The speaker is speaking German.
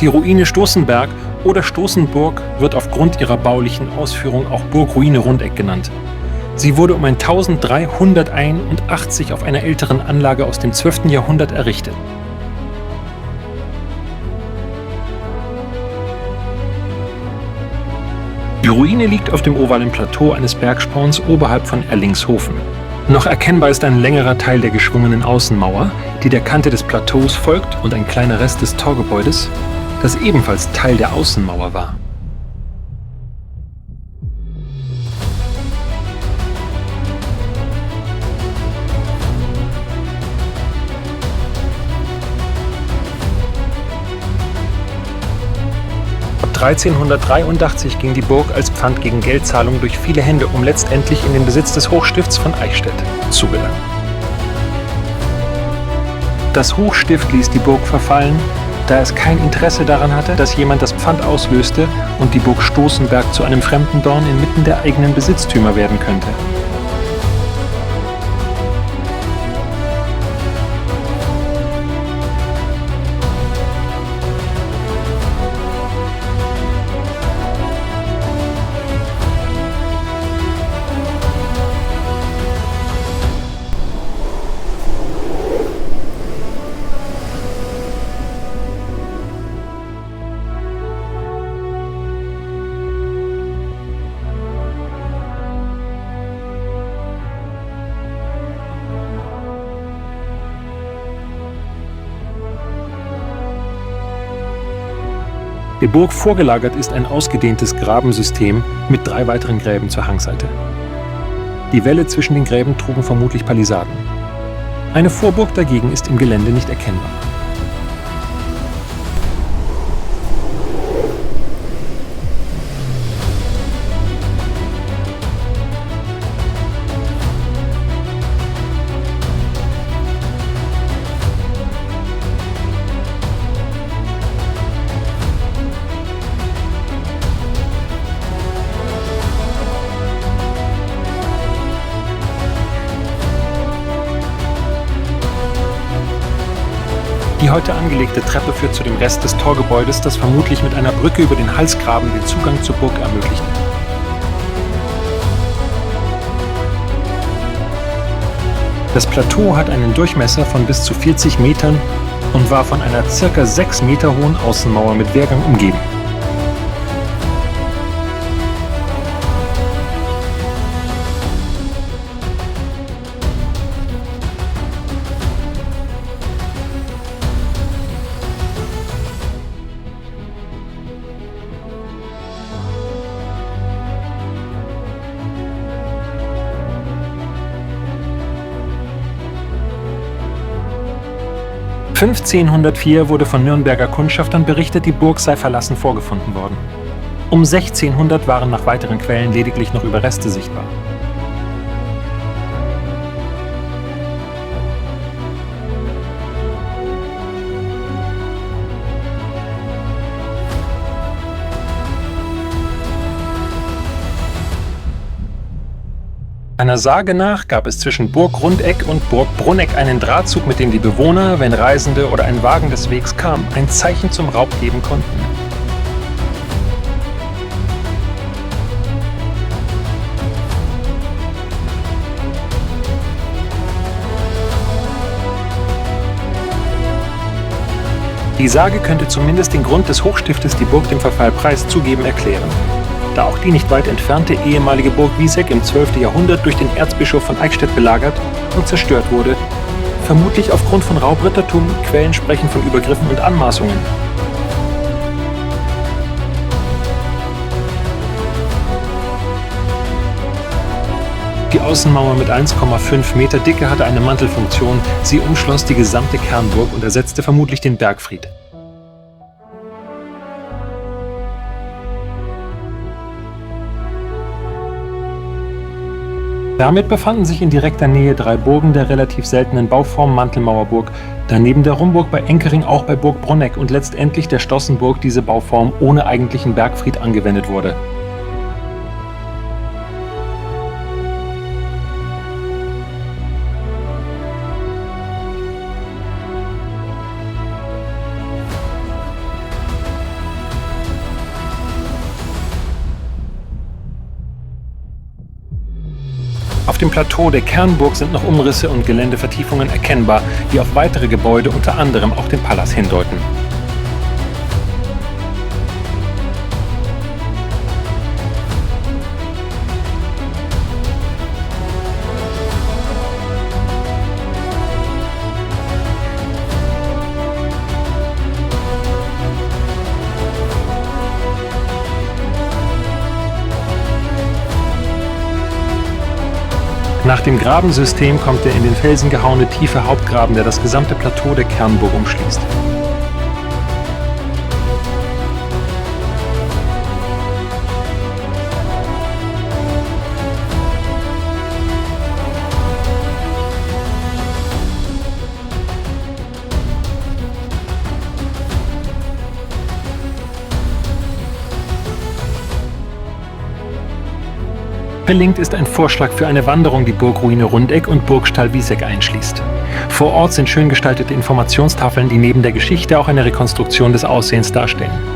Die Ruine Stoßenberg oder Stoßenburg wird aufgrund ihrer baulichen Ausführung auch Burgruine Rundeck genannt. Sie wurde um 1381 auf einer älteren Anlage aus dem 12. Jahrhundert errichtet. Die Ruine liegt auf dem ovalen Plateau eines Bergsporns oberhalb von Erlingshofen. Noch erkennbar ist ein längerer Teil der geschwungenen Außenmauer, die der Kante des Plateaus folgt, und ein kleiner Rest des Torgebäudes, das ebenfalls Teil der Außenmauer war. Ab 1383 ging die Burg als Pfand gegen Geldzahlung durch viele Hände, um letztendlich in den Besitz des Hochstifts von Eichstätt zu gelangen. Das Hochstift ließ die Burg verfallen, da es kein Interesse daran hatte, dass jemand das Pfand auslöste und die Burg Stoßenberg zu einem fremden Dorn inmitten der eigenen Besitztümer werden könnte. Der Burg vorgelagert ist ein ausgedehntes Grabensystem mit 3 weiteren Gräben zur Hangseite. Die Wälle zwischen den Gräben trugen vermutlich Palisaden. Eine Vorburg dagegen ist im Gelände nicht erkennbar. Die heute angelegte Treppe führt zu dem Rest des Torgebäudes, das vermutlich mit einer Brücke über den Halsgraben den Zugang zur Burg ermöglicht. Das Plateau hat einen Durchmesser von bis zu 40 Metern und war von einer ca. 6 Meter hohen Außenmauer mit Wehrgang umgeben. Um 1504 wurde von Nürnberger Kundschaftern berichtet, die Burg sei verlassen vorgefunden worden. Um 1600 waren nach weiteren Quellen lediglich noch Überreste sichtbar. Einer Sage nach gab es zwischen Burg Rundeck und Burg Brunneck einen Drahtzug, mit dem die Bewohner, wenn Reisende oder ein Wagen des Wegs kam, ein Zeichen zum Raub geben konnten. Die Sage könnte zumindest den Grund des Hochstiftes, die Burg dem Verfall preiszugeben, erklären. Da auch die nicht weit entfernte ehemalige Burg Wieseck im 12. Jahrhundert durch den Erzbischof von Eichstätt belagert und zerstört wurde, vermutlich aufgrund von Raubrittertum. Quellen sprechen von Übergriffen und Anmaßungen. Die Außenmauer mit 1,5 Meter Dicke hatte eine Mantelfunktion. Sie umschloss die gesamte Kernburg und ersetzte vermutlich den Bergfried. Damit befanden sich in direkter Nähe 3 Burgen der relativ seltenen Bauform Mantelmauerburg, daneben der Rumburg bei Enkering auch bei Burg Brunneck und letztendlich der Stossenburg diese Bauform ohne eigentlichen Bergfried angewendet wurde. dem Plateau der Kernburg sind noch Umrisse und Geländevertiefungen erkennbar, die auf weitere Gebäude, unter anderem auch den Palas, hindeuten. Nach dem Grabensystem kommt der in den Felsen gehauene tiefe Hauptgraben, der das gesamte Plateau der Kernburg umschließt. Verlinkt ist ein Vorschlag für eine Wanderung, die Burgruine Rundeck und Burgstall Wieseck einschließt. Vor Ort sind schön gestaltete Informationstafeln, die neben der Geschichte auch eine Rekonstruktion des Aussehens darstellen.